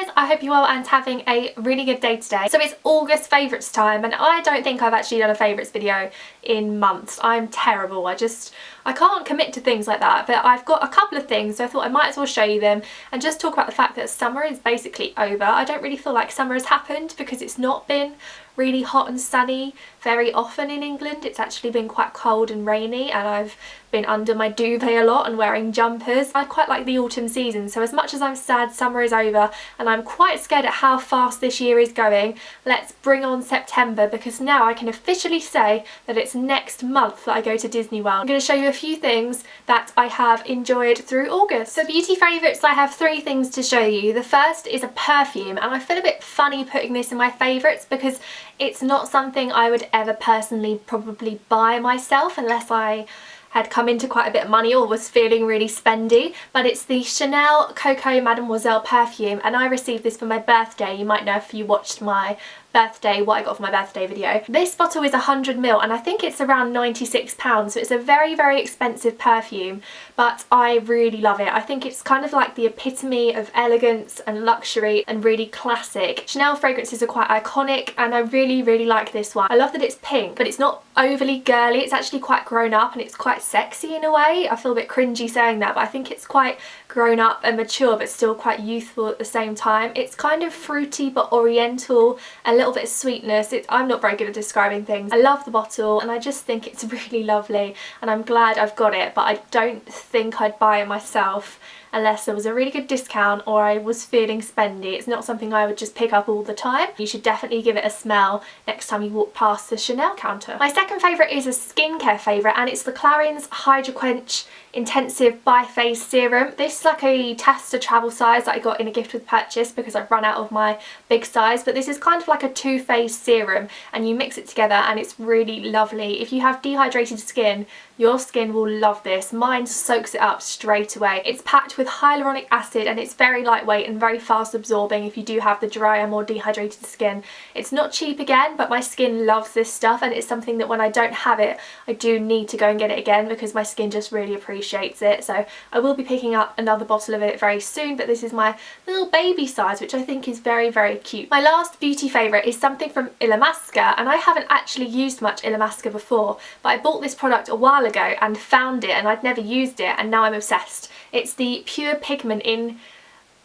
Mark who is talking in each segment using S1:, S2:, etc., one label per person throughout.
S1: guys, I hope you're well and having a really good day today. So it's August favourites time, and I don't think I've actually done a favourites video in months. I'm terrible. I can't commit to things like that, but I've got a couple of things, so I thought I might as well show you them and just talk about the fact that summer is basically over. I don't really feel like summer has happened because it's not been really hot and sunny very often in England. It's actually been quite cold and rainy, and I've been under my duvet a lot and wearing jumpers. I quite like the autumn season, so as much as I'm sad summer is over and I'm quite scared at how fast this year is going, let's bring on September, because now I can officially say that it's next month that I go to Disney World. I'm going to show you a few things that I have enjoyed through August. For beauty favourites, I have 3 things to show you. The first is a perfume, and I feel a bit funny putting this in my favourites because it's not something I would ever personally probably buy myself unless I had come into quite a bit of money or was feeling really spendy, but it's the Chanel Coco Mademoiselle perfume, and I received this for my birthday. You might know if you watched my birthday, what I got for my birthday video. This bottle is 100ml and I think it's around £96, so it's a very, very expensive perfume, but I really love it. I think it's kind of like the epitome of elegance and luxury and really classic. Chanel fragrances are quite iconic, and I really, really like this one. I love that it's pink, but it's not overly girly. It's actually quite grown up and it's quite sexy in a way. I feel a bit cringy saying that, but I think it's quite grown up and mature but still quite youthful at the same time. It's kind of fruity but oriental, a little bit of sweetness. I'm not very good at describing things. I love the bottle and I just think it's really lovely, and I'm glad I've got it, but I don't think I'd buy it myself unless there was a really good discount or I was feeling spendy. It's not something I would just pick up all the time. You should definitely give it a smell next time you walk past the Chanel counter. My second favourite is a skincare favourite, and it's the Clarins Hydro Quench Intensive Bi-Phase Serum. This is like a tester travel size that I got in a gift with purchase because I've run out of my big size, but this is kind of like a 2-phase serum and you mix it together and it's really lovely. If you have dehydrated skin, your skin will love this. Mine soaks it up straight away. It's packed with hyaluronic acid and it's very lightweight and very fast absorbing if you do have the drier, more dehydrated skin. It's not cheap again, but my skin loves this stuff, and it's something that when I don't have it, I do need to go and get it again because my skin just really appreciates it. So I will be picking up another bottle of it very soon, but this is my little baby size, which I think is very, very cute. My last beauty favourite is something from Illamasqua, and I haven't actually used much Illamasqua before, but I bought this product a while ago and found it and I'd never used it, and now I'm obsessed. It's the Pure Pigment in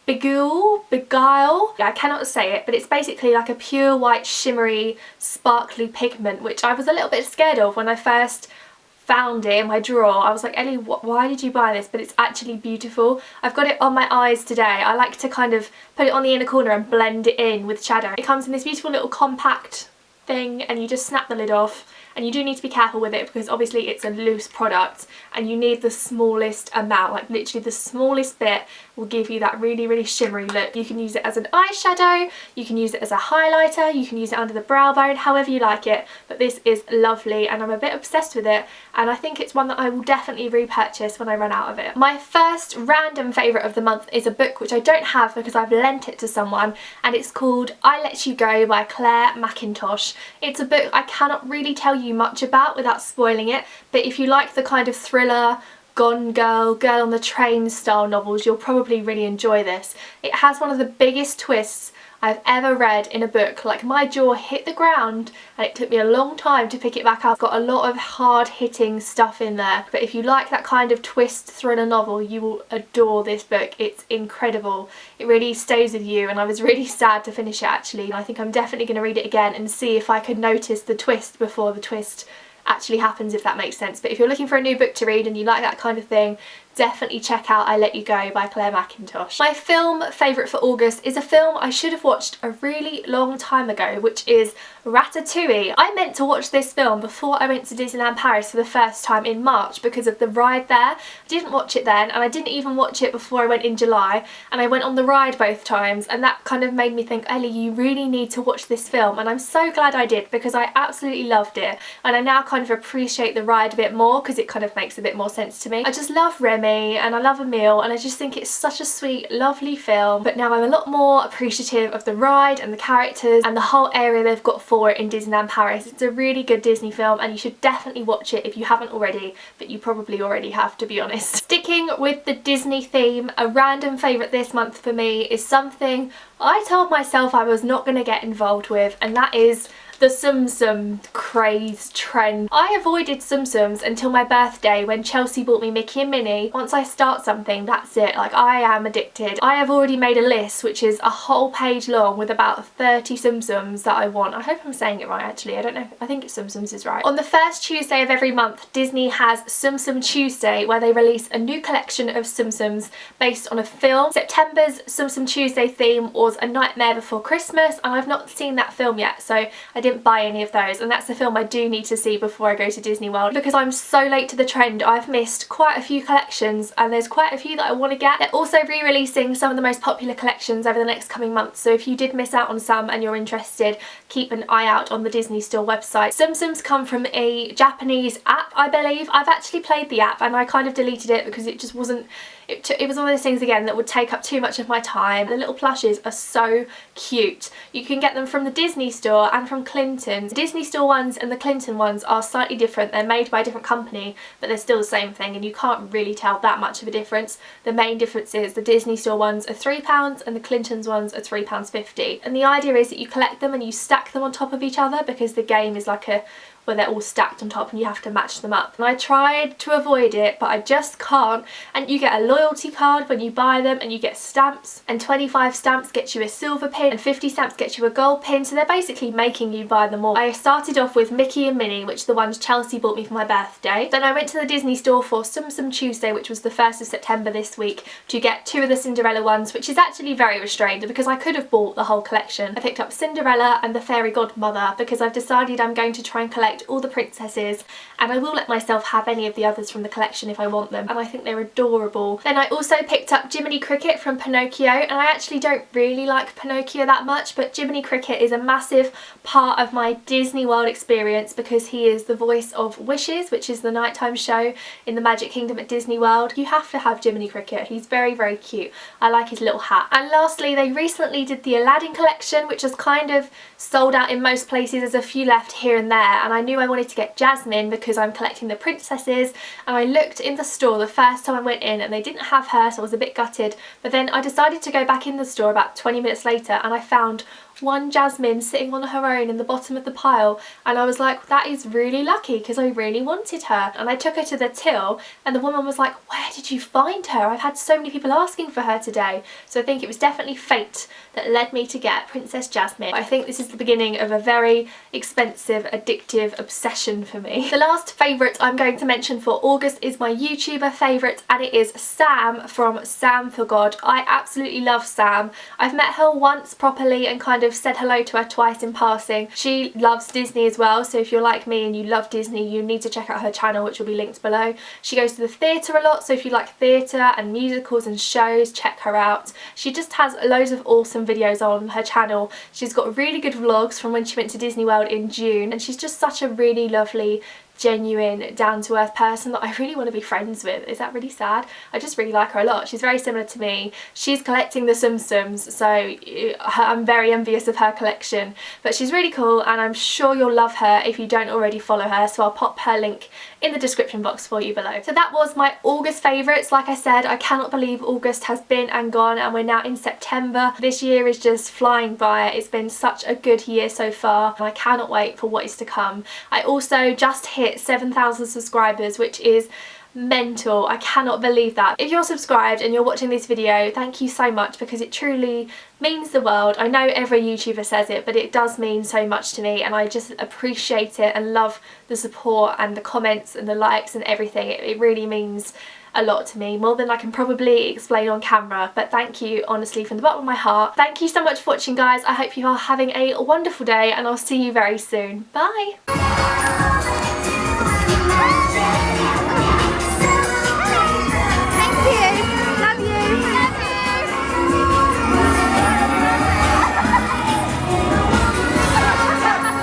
S1: Beguile. I cannot say it, but it's basically like a pure white shimmery sparkly pigment, which I was a little bit scared of when I first found it in my drawer. I was like, Ellie, why did you buy this? But it's actually beautiful. I've got it on my eyes today. I like to kind of put it on the inner corner and blend it in with shadow. It comes in this beautiful little compact thing and you just snap the lid off. And you do need to be careful with it because obviously it's a loose product and you need the smallest amount, like literally the smallest bit will give you that really, really shimmery look. You can use it as an eyeshadow, you can use it as a highlighter, you can use it under the brow bone, however you like it, but this is lovely and I'm a bit obsessed with it, and I think it's one that I will definitely repurchase when I run out of it. My first random favourite of the month is a book which I don't have because I've lent it to someone, and it's called I Let You Go by Claire Mackintosh. It's a book I cannot really tell you much about without spoiling it, but if you like the kind of thriller, Gone Girl, Girl on the Train style novels, you'll probably really enjoy this. It has one of the biggest twists I've ever read in a book. Like, my jaw hit the ground and it took me a long time to pick it back up. It's got a lot of hard hitting stuff in there, but if you like that kind of twist thriller novel, you will adore this book. It's incredible. It really stays with you, and I was really sad to finish it actually. I think I'm definitely going to read it again and see if I could notice the twist before the twist actually happens, if that makes sense. But if you're looking for a new book to read and you like that kind of thing, definitely check out I Let You Go by Claire Mackintosh. My film favourite for August is a film I should have watched a really long time ago, which is Ratatouille. I meant to watch this film before I went to Disneyland Paris for the first time in March because of the ride there. I didn't watch it then, and I didn't even watch it before I went in July, and I went on the ride both times, and that kind of made me think, Ellie, you really need to watch this film, and I'm so glad I did because I absolutely loved it, and I now kind kind of appreciate the ride a bit more because it kind of makes a bit more sense to me. I just love Remy and I love Emile, and I just think it's such a sweet, lovely film, but now I'm a lot more appreciative of the ride and the characters and the whole area they've got for it in Disneyland Paris. It's a really good Disney film and you should definitely watch it if you haven't already, but you probably already have, to be honest. Sticking with the Disney theme, a random favourite this month for me is something I told myself I was not going to get involved with, and that is the Tsum Tsum craze trend. I avoided Tsum Tsums until my birthday when Chelsea bought me Mickey and Minnie. Once I start something, that's it. Like, I am addicted. I have already made a list which is a whole page long with about 30 Tsum Tsums that I want. I hope I'm saying it right actually. I don't know. I think Tsum Tsums is right. On the first Tuesday of every month, Disney has Tsum Tsum Tuesday, where they release a new collection of Tsum Tsums based on a film. September's Tsum Tsum Tuesday theme was A Nightmare Before Christmas, and I've not seen that film yet, so I didn't buy any of those, and that's the film I do need to see before I go to Disney World. Because I'm so late to the trend, I've missed quite a few collections, and there's quite a few that I want to get. They're also re-releasing some of the most popular collections over the next coming months, so if you did miss out on some and you're interested, keep an eye out on the Disney Store website. Tsum Tsums come from a Japanese app, I believe. I've actually played the app and I kind of deleted it because it just wasn't, it was one of those things again that would take up too much of my time. The little plushes are so cute. You can get them from the Disney Store and from Clinton's. The Disney Store ones and the Clinton ones are slightly different. They're made by a different company, but they're still the same thing, and you can't really tell that much of a difference. The main difference is the Disney Store ones are £3 and the Clinton's ones are £3.50. And the idea is that you collect them and you stack them on top of each other, because the game is like a where they're all stacked on top and you have to match them up. And I tried to avoid it, but I just can't. And you get a loyalty card when you buy them, and you get stamps, and 25 stamps get you a silver pin and 50 stamps get you a gold pin, so they're basically making you buy them all. I started off with Mickey and Minnie, which are the ones Chelsea bought me for my birthday. Then I went to the Disney Store for Tsum Tsum Tuesday, which was the 1st of September this week, to get 2 of the Cinderella ones, which is actually very restrained because I could have bought the whole collection. I picked up Cinderella and the Fairy Godmother because I've decided I'm going to try and collect all the princesses, and I will let myself have any of the others from the collection if I want them, and I think they're adorable. Then I also picked up Jiminy Cricket from Pinocchio, and I actually don't really like Pinocchio that much, but Jiminy Cricket is a massive part of my Disney World experience because he is the voice of Wishes, which is the nighttime show in the Magic Kingdom at Disney World. You have to have Jiminy Cricket. He's very, very cute. I like his little hat. And lastly, they recently did the Aladdin collection, which has kind of sold out in most places. There's a few left here and there, and I knew I wanted to get Jasmine because I'm collecting the princesses, and I looked in the store the first time I went in and they didn't have her, so I was a bit gutted. But then I decided to go back in the store about 20 minutes later and I found one Jasmine sitting on her own in the bottom of the pile, and I was like, that is really lucky because I really wanted her. And I took her to the till and the woman was like, where did you find her? I've had so many people asking for her today. So I think it was definitely fate that led me to get Princess Jasmine. I think this is the beginning of a very expensive, addictive obsession for me. The last favourite I'm going to mention for August is my YouTuber favourite, and it is Sam from Sam for God. I absolutely love Sam. I've met her once properly and kind of said hello to her twice in passing. She loves Disney as well, so if you're like me and you love Disney, you need to check out her channel, which will be linked below. She goes to the theatre a lot, so if you like theatre and musicals and shows, check her out. She just has loads of awesome videos on her channel. She's got really good vlogs from when she went to Disney World in June, and she's just such a really lovely, genuine, down-to-earth person that I really want to be friends with. Is that really sad? I just really like her a lot. She's very similar to me. She's collecting the Tsum Tsums, so I'm very envious of her collection, but she's really cool and I'm sure you'll love her if you don't already follow her, so I'll pop her link in the description box for you below. So that was my August favourites. Like I said, I cannot believe August has been and gone and we're now in September. This year is just flying by. It's been such a good year so far and I cannot wait for what is to come. I also just hit 7,000 subscribers, which is mental. I cannot believe that. If you're subscribed and you're watching this video, thank you so much because it truly means the world. I know every YouTuber says it, but it does mean so much to me and I just appreciate it and love the support and the comments and the likes and everything. It really means a lot to me, more than I can probably explain on camera, but thank you honestly from the bottom of my heart. Thank you so much for watching, guys. I hope you are having a wonderful day and I'll see you very soon. Bye!